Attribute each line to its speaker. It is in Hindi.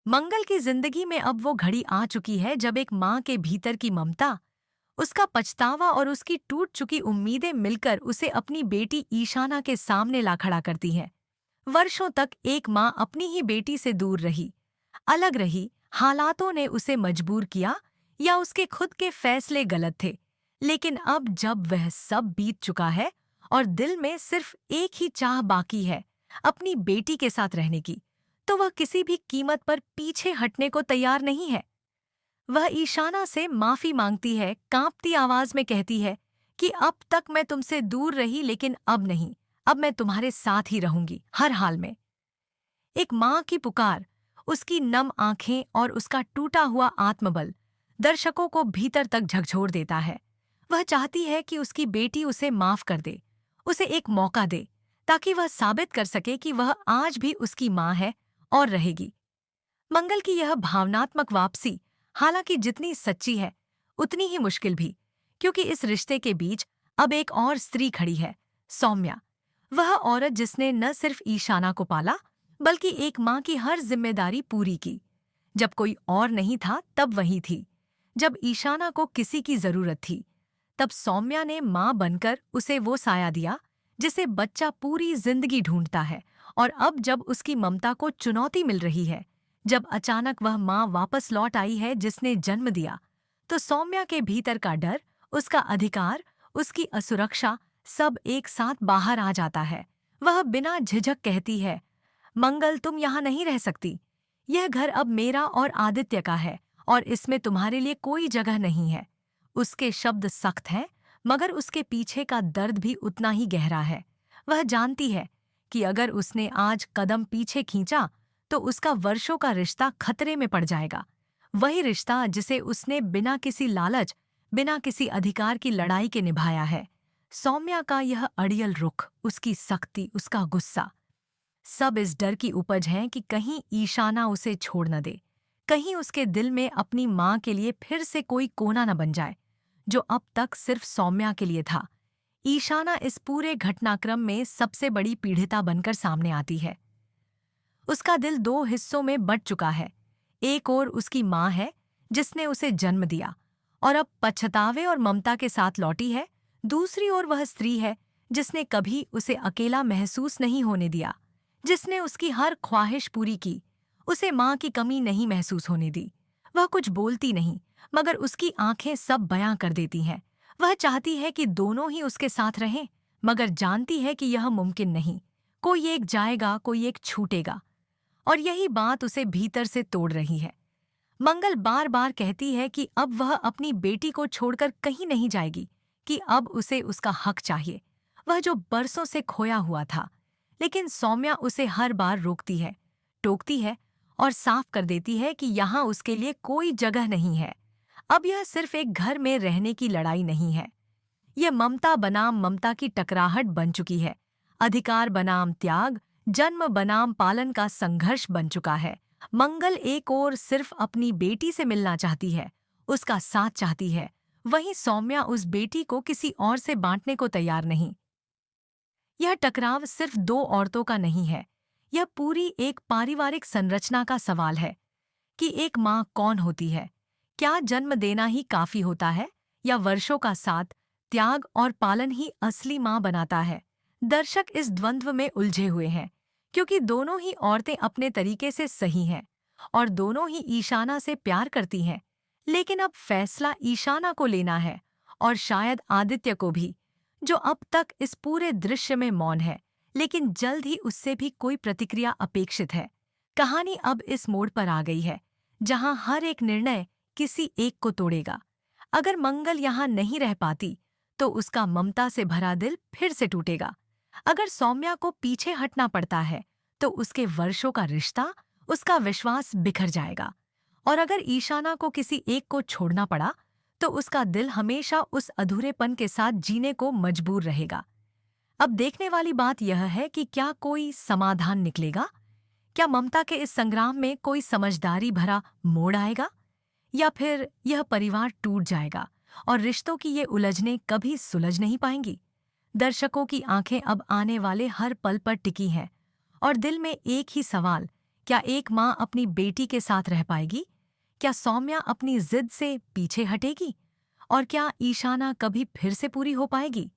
Speaker 1: मंगल की जिंदगी में अब वो घड़ी आ चुकी है जब एक माँ के भीतर की ममता, उसका पछतावा और उसकी टूट चुकी उम्मीदें मिलकर उसे अपनी बेटी ईशाना के सामने ला खड़ा करती हैं। वर्षों तक एक माँ अपनी ही बेटी से दूर रही, अलग रही, हालातों ने उसे मजबूर किया या उसके खुद के फैसले गलत थे। लेकिन अब जब वह सब बीत चुका है और दिल में सिर्फ एक ही चाह बाकी है, अपनी बेटी के साथ रहने की, तो वह किसी भी कीमत पर पीछे हटने को तैयार नहीं है। वह ईशाना से माफी मांगती है, कांपती आवाज में कहती है कि अब तक मैं तुमसे दूर रही लेकिन अब नहीं, अब मैं तुम्हारे साथ ही रहूंगी हर हाल में। एक माँ की पुकार, उसकी नम आंखें और उसका टूटा हुआ आत्मबल दर्शकों को भीतर तक झकझोर देता है। वह चाहती है कि उसकी बेटी उसे माफ कर दे, उसे एक मौका दे, ताकि वह साबित कर सके कि वह आज भी उसकी माँ है और रहेगी। मंगल की यह भावनात्मक वापसी, हालांकि जितनी सच्ची है उतनी ही मुश्किल भी, क्योंकि इस रिश्ते के बीच अब एक और स्त्री खड़ी है, सौम्या। वह औरत जिसने न सिर्फ ईशाना को पाला, बल्कि एक माँ की हर जिम्मेदारी पूरी की। जब कोई और नहीं था तब वही थी। जब ईशाना को किसी की जरूरत थी, तब सौम्या ने माँ बनकर उसे वो साया दिया जिसे बच्चा पूरी जिंदगी ढूंढता है। और अब जब उसकी ममता को चुनौती मिल रही है, जब अचानक वह माँ वापस लौट आई है जिसने जन्म दिया, तो सौम्या के भीतर का डर, उसका अधिकार, उसकी असुरक्षा सब एक साथ बाहर आ जाता है। वह बिना झिझक कहती है, मंगल तुम यहाँ नहीं रह सकती। यह घर अब मेरा और आदित्य का है और इसमें तुम्हारे लिए कोई जगह नहीं है। उसके शब्द सख्त हैं, मगर उसके पीछे का दर्द भी उतना ही गहरा है। वह जानती है कि अगर उसने आज कदम पीछे खींचा तो उसका वर्षों का रिश्ता खतरे में पड़ जाएगा। वही रिश्ता जिसे उसने बिना किसी लालच, बिना किसी अधिकार की लड़ाई के निभाया है। सौम्या का यह अड़ियल रुख, उसकी सख्ती, उसका गुस्सा, सब इस डर की उपज हैं कि कहीं ईशाना उसे छोड़ न दे, कहीं उसके दिल में अपनी माँ के लिए फिर से कोई कोना न बन जाए, जो अब तक सिर्फ सौम्या के लिए था। ईशाना इस पूरे घटनाक्रम में सबसे बड़ी पीड़िता बनकर सामने आती है। उसका दिल दो हिस्सों में बंट चुका है। एक ओर उसकी माँ है, जिसने उसे जन्म दिया और अब पछतावे और ममता के साथ लौटी है। दूसरी ओर वह स्त्री है जिसने कभी उसे अकेला महसूस नहीं होने दिया, जिसने उसकी हर ख्वाहिश पूरी की, उसे माँ की कमी नहीं महसूस होने दी। वह कुछ बोलती नहीं, मगर उसकी आंखें सब बयां कर देती हैं। वह चाहती है कि दोनों ही उसके साथ रहें, मगर जानती है कि यह मुमकिन नहीं। कोई एक जाएगा, कोई एक छूटेगा, और यही बात उसे भीतर से तोड़ रही है। मंगल बार बार कहती है कि अब वह अपनी बेटी को छोड़कर कहीं नहीं जाएगी, कि अब उसे उसका हक चाहिए, वह जो बरसों से खोया हुआ था। लेकिन सौम्या उसे हर बार रोकती है, टोकती है और साफ कर देती है कि यहाँ उसके लिए कोई जगह नहीं है। अब यह सिर्फ एक घर में रहने की लड़ाई नहीं है, यह ममता बनाम ममता की टकराहट बन चुकी है। अधिकार बनाम त्याग, जन्म बनाम पालन का संघर्ष बन चुका है। मंगल एक ओर सिर्फ अपनी बेटी से मिलना चाहती है, उसका साथ चाहती है, वहीं सौम्या उस बेटी को किसी और से बांटने को तैयार नहीं। यह टकराव सिर्फ दो औरतों का नहीं है, यह पूरी एक पारिवारिक संरचना का सवाल है कि एक माँ कौन होती है। क्या जन्म देना ही काफी होता है, या वर्षों का साथ, त्याग और पालन ही असली माँ बनाता है? दर्शक इस द्वंद्व में उलझे हुए हैं, क्योंकि दोनों ही औरतें अपने तरीके से सही हैं और दोनों ही ईशाना से प्यार करती हैं। लेकिन अब फैसला ईशाना को लेना है, और शायद आदित्य को भी, जो अब तक इस पूरे दृश्य में मौन है, लेकिन जल्द ही उससे भी कोई प्रतिक्रिया अपेक्षित है। कहानी अब इस मोड़ पर आ गई है जहां हर एक निर्णय किसी एक को तोड़ेगा। अगर मंगल यहाँ नहीं रह पाती, तो उसका ममता से भरा दिल फिर से टूटेगा। अगर सौम्या को पीछे हटना पड़ता है, तो उसके वर्षों का रिश्ता, उसका विश्वास बिखर जाएगा। और अगर ईशाना को किसी एक को छोड़ना पड़ा, तो उसका दिल हमेशा उस अधूरेपन के साथ जीने को मजबूर रहेगा। अब देखने वाली बात यह है कि क्या कोई समाधान निकलेगा? क्या ममता के इस संग्राम में कोई समझदारी भरा मोड़ आएगा, या फिर यह परिवार टूट जाएगा और रिश्तों की ये उलझनें कभी सुलझ नहीं पाएंगी? दर्शकों की आंखें अब आने वाले हर पल पर टिकी हैं और दिल में एक ही सवाल क्या एक माँ अपनी बेटी के साथ रह पाएगी? क्या सौम्या अपनी जिद से पीछे हटेगी? और क्या ईशाना कभी फिर से पूरी हो पाएगी?